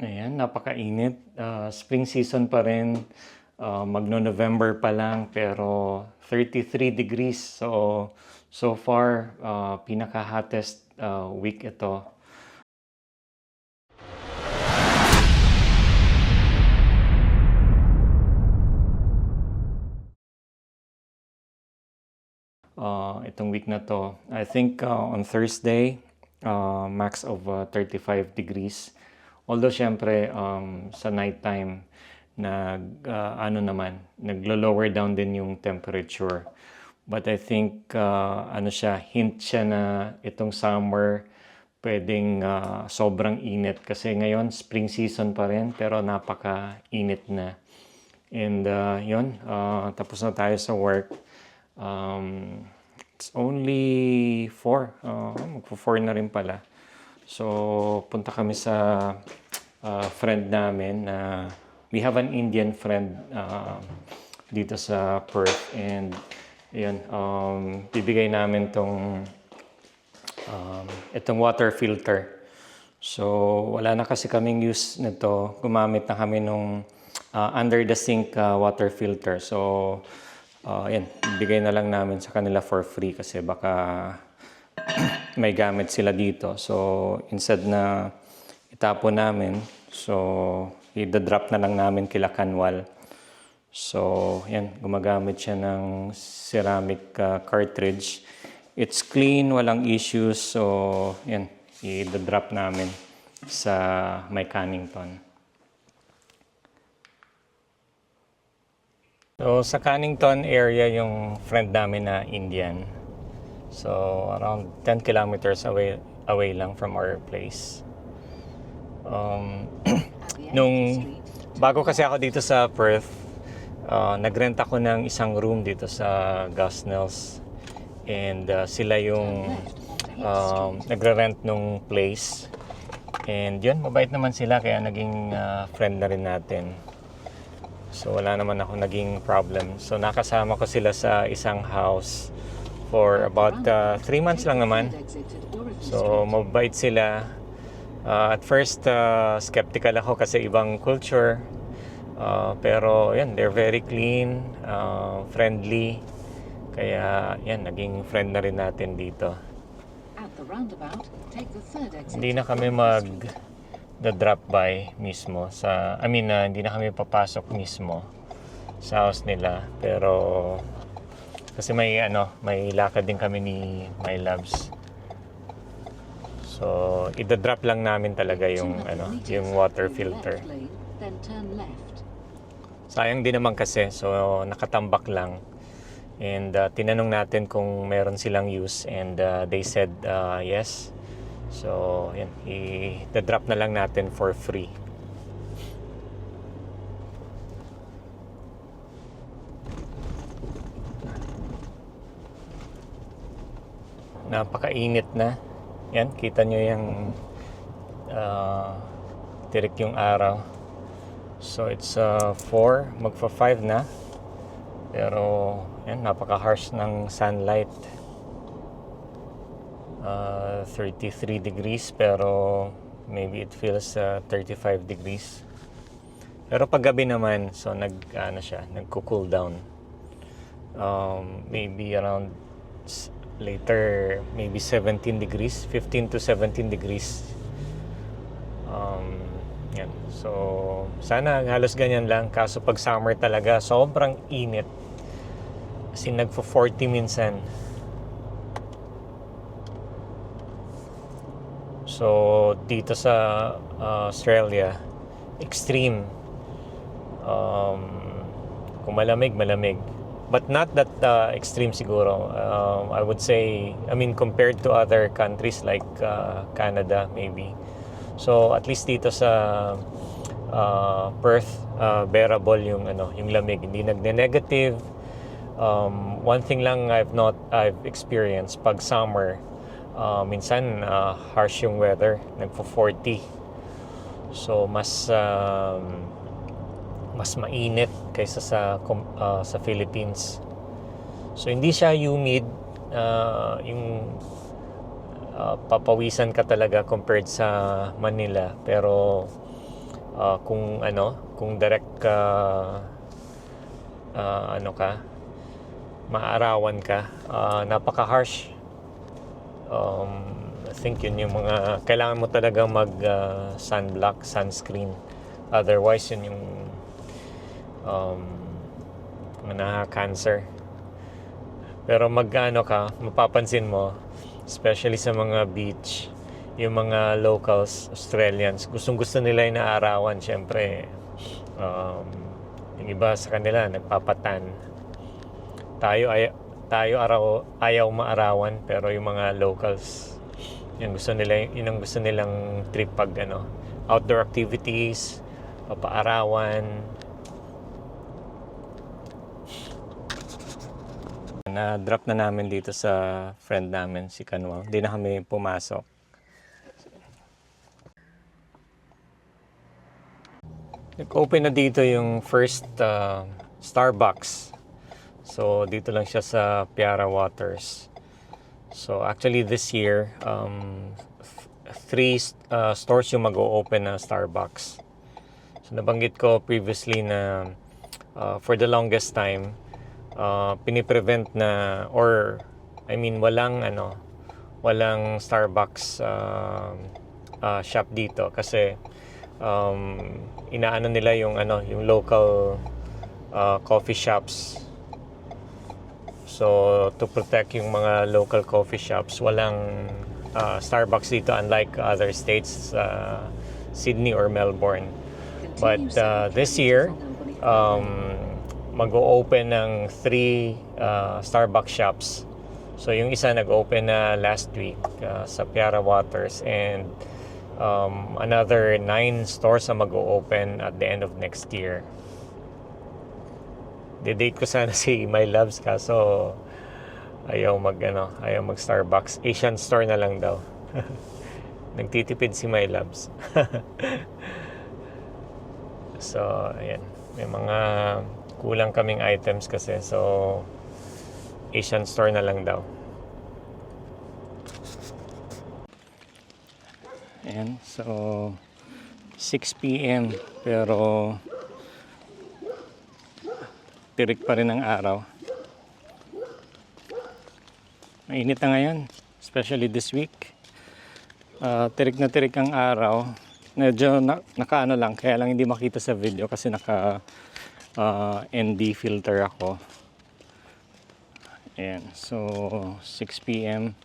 Ayan, napakainit. Spring season pa rin. Magno-November pa lang pero 33 degrees. So far, pinaka-hottest week ito. Itong week na to. I think on Thursday, max of 35 degrees. Although syempre sa nighttime naglo-lower down din yung temperature. But I think hint siya na itong summer pwedeng sobrang init kasi ngayon spring season pa rin pero napaka-init na. And tapos na tayo sa work. It's only 4. Magpo-4 na rin pala. So, punta kami sa friend namin na we have an Indian friend dito sa Perth. And, yun, bibigay namin itong water filter. So, wala na kasi kaming use nito. Gumamit na kami nung under the sink water filter. So, bigay na lang namin sa kanila for free kasi baka may gamit sila dito. So, instead na itapon namin, so, i-drop na lang namin kila Kanwal. So, gumagamit siya ng ceramic cartridge. It's clean, walang issues. So, i-drop namin sa may Cannington. So, sa Cannington area yung friend namin na Indian. So, around 10 kilometers away lang from our place. Bago kasi ako dito sa Perth, nagrent ako ng isang room dito sa Gosnells. And sila yung nagre-rent nung place. And yun, mabait naman sila kaya naging friend na rin natin. So wala naman ako naging problem. So nakasama ko sila sa isang house for about 3 months lang naman. So mabait sila. At first, skeptical ako kasi ibang culture. Pero they're very clean, friendly. Kaya naging friend na rin natin dito. Hindi na kami drop by mismo hindi na kami papasok mismo sa house nila, pero kasi may lakad din kami ni My Loves. So i-drop lang namin talaga yung water filter. Sayang din naman kasi, so nakatambak lang. And tinanong natin kung meron silang use and they said yes. So, i-drop na lang natin for free. Napakainit na. Kita nyo yung tirik yung araw. So, it's 4, magpa-5 na. Pero, napaka-harsh ng sunlight. 33 degrees pero maybe it feels 35 degrees. Pero pag gabi naman, so nagko-cool down. Maybe around later, maybe 17 degrees, 15 to 17 degrees. So sana halos ganyan lang. Kaso pag summer talaga, sobrang init. Kasi nagfo-40 minsan. So, dito sa Australia, extreme. Kung malamig. But not that extreme siguro. I would say, compared to other countries like Canada, maybe. So, at least dito sa Perth, bearable yung lamig. Hindi nagne-negative. One thing lang I've experienced pag summer, minsan harsh yung weather, nagpo-40. So mas mainit kaysa sa Philippines. So hindi siya humid, yung papawisan ka talaga compared sa Manila, pero kung direct ka, ano ka, maarawan ka, napaka-harsh. I think yun yung mga kailangan mo talaga mag sunblock, sunscreen. Otherwise yun yung cancer. Pero mapapansin mo, especially sa mga beach, yung mga locals, Australians, gustong-gusto nila yung naarawan. Siyempre, yung iba sa kanila nagpapatan. Ayaw maarawan, pero yung mga locals, yun ang gusto nilang trip pag outdoor activities, papaarawan. Na-drop na namin dito sa friend namin, si Kanwal. Hindi na kami pumasok. Nag-open na dito yung first Starbucks. So, dito lang siya sa Piara Waters. So, actually this year, 3 stores yung mag-o-open na Starbucks. So, nabanggit ko previously na for the longest time, piniprevent na, walang Starbucks shop dito kasi inaano nila yung local coffee shops. So to protect yung mga local coffee shops, walang Starbucks dito, unlike other states, Sydney or Melbourne. But this year, mag-o-open ng 3 Starbucks shops. So yung isa nag-open na last week sa Piara Waters, and another 9 stores na mag-o-open at the end of next year. Didate ko sana si My Loves, kaso ayaw mag Starbucks. Asian store na lang daw. Nagtitipid si My Loves. So ayan, may mga kulang kaming items kasi, so Asian store na lang daw. Ayan, so 6 p.m. pero tirik pa rin ang araw. Mainit na ngayon, especially this week. Tirik na tirik ang araw. Medyo nakaano lang, kaya lang hindi makita sa video kasi naka ND filter ako. Ayan, so 6 p.m.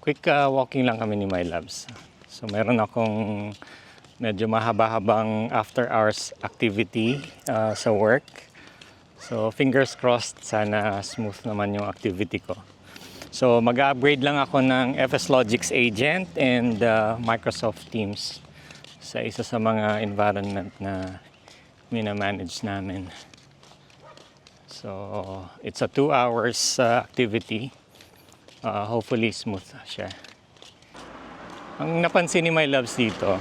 Quick walking lang kami ni My Loves. So meron akong medyo mahaba-habang after hours activity sa work. So fingers crossed, sana smooth naman yung activity ko. So mag-upgrade lang ako ng FS Logix Agent and Microsoft Teams sa isa sa mga environment na mina-manage namin. So it's a 2 hours activity. Hopefully smooth siya. Ang napansin ni My Loves dito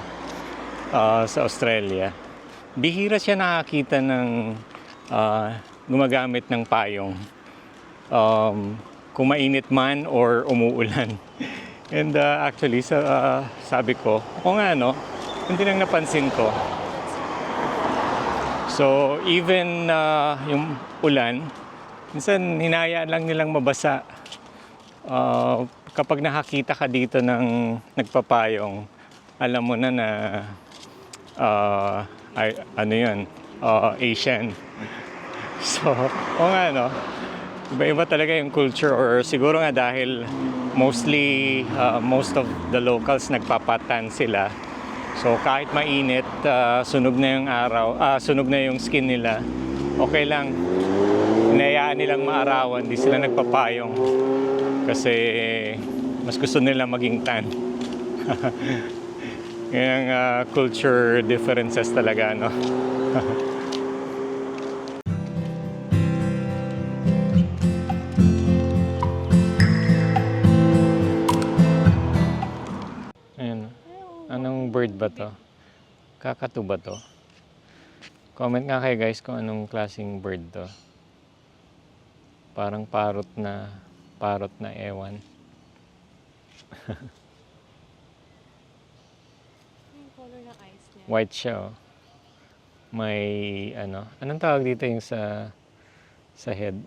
sa Australia, bihira siya nakakita ng gumagamit ng payong, kung mainit man or umuulan. And actually, sabi ko, hindi lang napansin ko. So even yung ulan, minsan hinayaan lang nilang mabasa. Kapag nakakita ka dito ng nagpapayong, alam mo na Asian. So, iba-iba talaga yung culture, or siguro nga dahil most of the locals nagpapatan sila. So kahit mainit, sunog na yung araw, sunog na yung skin nila, okay lang. Hinayaan nilang maarawan, di sila nagpapayong. Kasi mas gusto nila maging tan. Yung culture differences talaga, no? Ayan. Anong bird ba to? Kakatu ba to? Comment nga kayo guys kung anong klaseng bird to. Parang parrot na ewan. Yung color ng eyes niya. White siya, oh. may ano, anong tawag dito yung sa head?